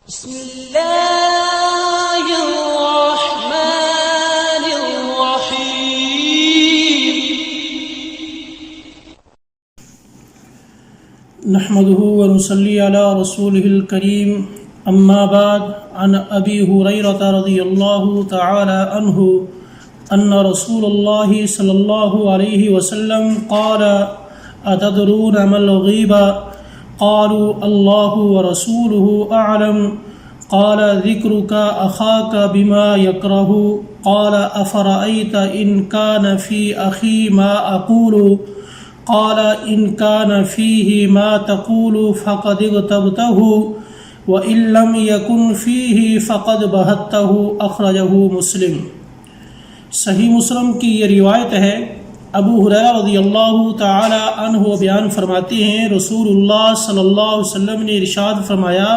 بسم اللہ الرحمن الرحیم نحمده ونصلي على رسوله الكريم اما بعد عن ابي هريره رضي الله تعالى عنه ان رسول الله صلى الله عليه وسلم قال اتدرون ما الغيبة قالوا الله ورسوله اعلم قال ذكرك اخاك بما يكره قال افرأيت ان كان في اخي ما اقول قال إن كان فيه ما تقول فقد اغتبته وإن لم يكن فيه فقد بهته أخرجه مسلم۔ صحیح مسلم کی یہ روایت ہے۔ ابو ہریرہ رضی اللہ تعالی عنہ بیان فرماتے ہیں رسول اللہ صلی اللہ علیہ وسلم نے ارشاد فرمایا،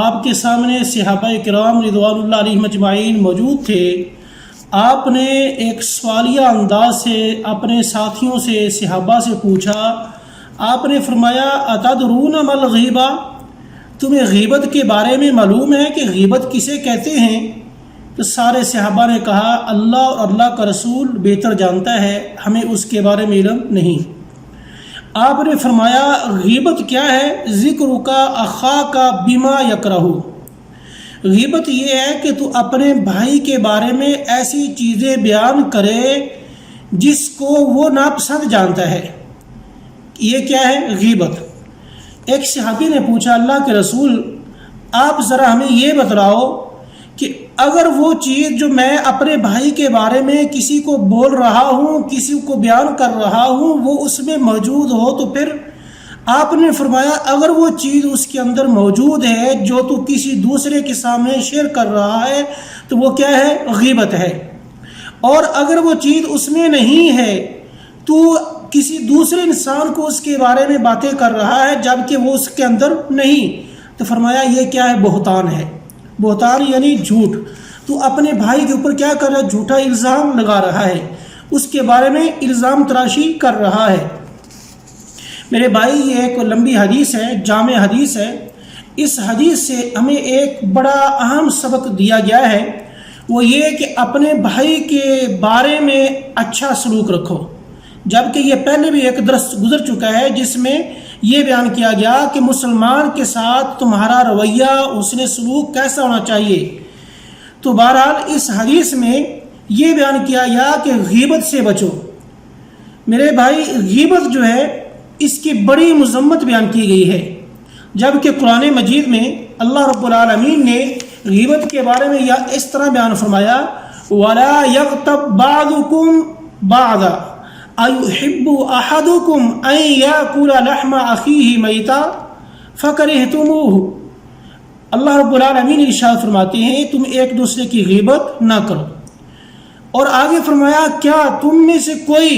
آپ کے سامنے صحابہ کرام رضوان اللہ علیہم اجمعین موجود تھے۔ آپ نے ایک سوالیہ انداز سے اپنے ساتھیوں سے صحابہ سے پوچھا۔ آپ نے فرمایا اتدرون ما الغیبہ، تمہیں غیبت کے بارے میں معلوم ہے کہ غیبت کسے کہتے ہیں؟ تو سارے صحابہ نے کہا اللہ اور اللہ کا رسول بہتر جانتا ہے، ہمیں اس کے بارے میں علم نہیں۔ آپ نے فرمایا غیبت کیا ہے؟ ذکرک اخاک بما یکرہ، غیبت یہ ہے کہ تو اپنے بھائی کے بارے میں ایسی چیزیں بیان کرے جس کو وہ ناپسند جانتا ہے۔ یہ کیا ہے؟ غیبت۔ ایک صحابی نے پوچھا اللہ کے رسول آپ ذرا ہمیں یہ بتلاؤ کہ اگر وہ چیز جو میں اپنے بھائی کے بارے میں کسی کو بول رہا ہوں، کسی کو بیان کر رہا ہوں، وہ اس میں موجود ہو تو پھر آپ نے فرمایا اگر وہ چیز اس کے اندر موجود ہے جو تو کسی دوسرے کے سامنے شیئر کر رہا ہے تو وہ کیا ہے؟ غیبت ہے۔ اور اگر وہ چیز اس میں نہیں ہے تو کسی دوسرے انسان کو اس کے بارے میں باتیں کر رہا ہے جبکہ وہ اس کے اندر نہیں، تو فرمایا یہ کیا ہے؟ بہتان ہے۔ بہتان یعنی جھوٹ۔ تو اپنے بھائی کے اوپر کیا کر رہا ہے؟ جھوٹا الزام لگا رہا ہے، اس کے بارے میں الزام تراشی کر رہا ہے۔ میرے بھائی یہ ایک لمبی حدیث ہے، جامع حدیث ہے۔ اس حدیث سے ہمیں ایک بڑا اہم سبق دیا گیا ہے، وہ یہ کہ اپنے بھائی کے بارے میں اچھا سلوک رکھو۔ جبکہ یہ پہلے بھی ایک درس گزر چکا ہے جس میں یہ بیان کیا گیا کہ مسلمان کے ساتھ تمہارا رویہ، حسن سلوک کیسا ہونا چاہیے۔ تو بہرحال اس حدیث میں یہ بیان کیا گیا کہ غیبت سے بچو۔ میرے بھائی غیبت جو ہے اس کی بڑی مذمت بیان کی گئی ہے، جبکہ قرآن مجید میں اللہ رب العالمین نے غیبت کے بارے میں یا اس طرح بیان فرمایا وَلَا يَغْتَبْ بَعْضُكُمْ بَعْضًا أَيُحِبُّ أَحَدُكُمْ أَن يَأْكُلَ لَحْمَ أَخِيهِ مَيْتًا فَكَرِهْتُمُوهُ۔ اللہ رب العالمین ارشاد فرماتے ہیں تم ایک دوسرے کی غیبت نہ کرو، اور آگے فرمایا کیا تم میں سے کوئی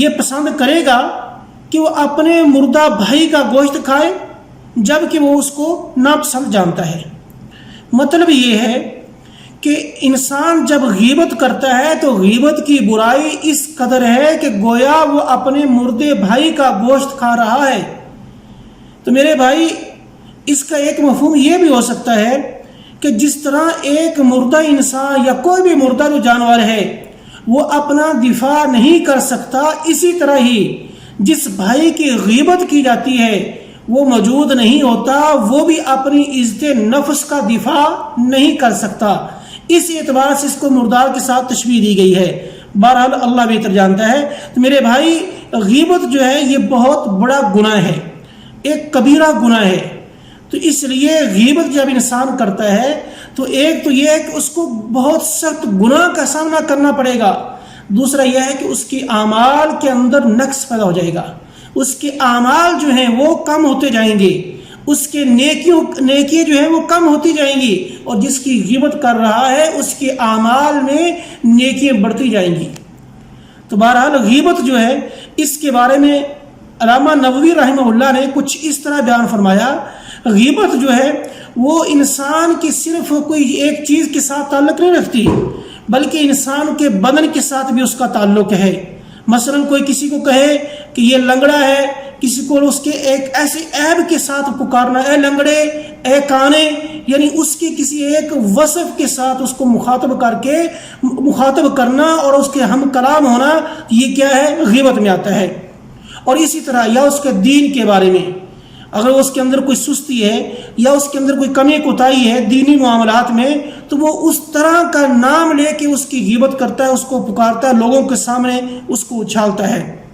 یہ پسند کرے گا کہ وہ اپنے مردہ بھائی کا گوشت کھائے جبکہ وہ اس کو ناپسند جانتا ہے۔ مطلب یہ ہے کہ انسان جب غیبت کرتا ہے تو غیبت کی برائی اس قدر ہے کہ گویا وہ اپنے مردے بھائی کا گوشت کھا رہا ہے۔ تو میرے بھائی اس کا ایک مفہوم یہ بھی ہو سکتا ہے کہ جس طرح ایک مردہ انسان یا کوئی بھی مردہ جو جانور ہے وہ اپنا دفاع نہیں کر سکتا، اسی طرح ہی جس بھائی کی غیبت کی جاتی ہے وہ موجود نہیں ہوتا، وہ بھی اپنی عزت نفس کا دفاع نہیں کر سکتا۔ اس اعتبار سے اس کو مردار کے ساتھ تشبیہ دی گئی ہے۔ بہرحال اللہ بہتر جانتا ہے۔ تو میرے بھائی غیبت جو ہے یہ بہت بڑا گناہ ہے، ایک کبیرہ گناہ ہے۔ تو اس لیے غیبت جب انسان کرتا ہے تو ایک تو یہ ہے کہ اس کو بہت سخت گناہ کا سامنا کرنا پڑے گا، دوسرا یہ ہے کہ اس کی اعمال کے اندر نقص پیدا ہو جائے گا، اس کے اعمال جو ہیں وہ کم ہوتے جائیں گے، اس کے نیکی جو ہیں وہ کم ہوتی جائیں گی، اور جس کی غیبت کر رہا ہے اس کے اعمال میں نیکیاں بڑھتی جائیں گی۔ تو بہرحال غیبت جو ہے اس کے بارے میں علامہ نووی رحمہ اللہ نے کچھ اس طرح بیان فرمایا، غیبت جو ہے وہ انسان کی صرف کوئی ایک چیز کے ساتھ تعلق نہیں رکھتی بلکہ انسان کے بدن کے ساتھ بھی اس کا تعلق ہے۔ مثلا کوئی کسی کو کہے کہ یہ لنگڑا ہے، کسی کو اس کے ایک ایسے عیب کے ساتھ پکارنا، اے لنگڑے، ایکانے یعنی اس کی کسی ایک وصف کے ساتھ اس کو مخاطب کرنا اور اس کے ہم کلام ہونا، یہ کیا ہے؟ غیبت میں آتا ہے۔ اور اسی طرح یا اس کے دین کے بارے میں اگر اس کے اندر کوئی سستی ہے یا اس کے اندر کوئی کمی کوتاہی ہے دینی معاملات میں، تو وہ اس طرح کا نام لے کے اس کی غیبت کرتا ہے، اس کو پکارتا ہے، لوگوں کے سامنے اس کو اچھالتا ہے۔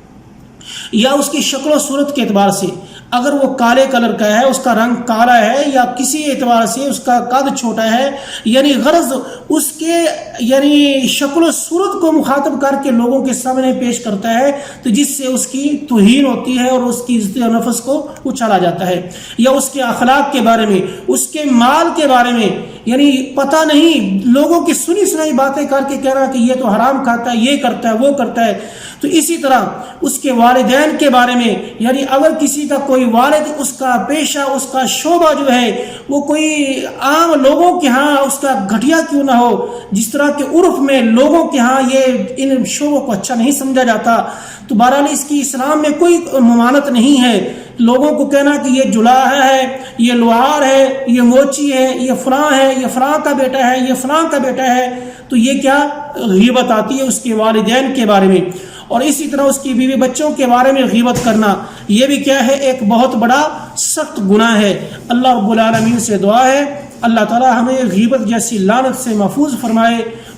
یا اس کی شکل و صورت کے اعتبار سے اگر وہ کالے کلر کا ہے، اس کا رنگ کالا ہے، یا کسی اعتبار سے اس کا قد چھوٹا ہے، یعنی غرض اس کے یعنی شکل و صورت کو مخاطب کر کے لوگوں کے سامنے پیش کرتا ہے، تو جس سے اس کی توہین ہوتی ہے اور اس کی عزت و نفس کو اچھالا جاتا ہے۔ یا اس کے اخلاق کے بارے میں، اس کے مال کے بارے میں، یعنی پتہ نہیں لوگوں کی سنی سنائی باتیں کر کے کہہ رہا کہ یہ تو حرام کھاتا ہے، یہ کرتا ہے، وہ کرتا ہے۔ تو اسی طرح اس کے والدین کے بارے میں، یعنی اگر کسی کا کوئی والد، اس کا پیشہ، اس کا شعبہ جو ہے وہ کوئی عام لوگوں کے ہاں اس کا گھٹیا کیوں نہ ہو، جس طرح کے عرف میں لوگوں کے ہاں یہ ان شعبوں کو اچھا نہیں سمجھا جاتا، تو بہرحال اس کی اسلام میں کوئی ممانعت نہیں ہے۔ لوگوں کو کہنا کہ یہ جلاح ہے، یہ لوہار ہے، یہ موچی ہے، یہ فلاں ہے، یہ فلاں کا بیٹا ہے، یہ فلاں کا بیٹا ہے، تو یہ کیا غیبت آتی ہے اس کے والدین کے بارے میں۔ اور اسی طرح اس کی بیوی بچوں کے بارے میں غیبت کرنا، یہ بھی کیا ہے؟ ایک بہت بڑا سخت گناہ ہے۔ اللہ رب العالمین سے دعا ہے اللہ تعالی ہمیں غیبت جیسی لعنت سے محفوظ فرمائے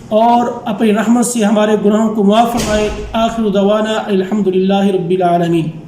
اور اپنی رحمت سے ہمارے گناہوں کو معاف فرمائے۔ آخر دعوانا الحمدللہ رب العالمین۔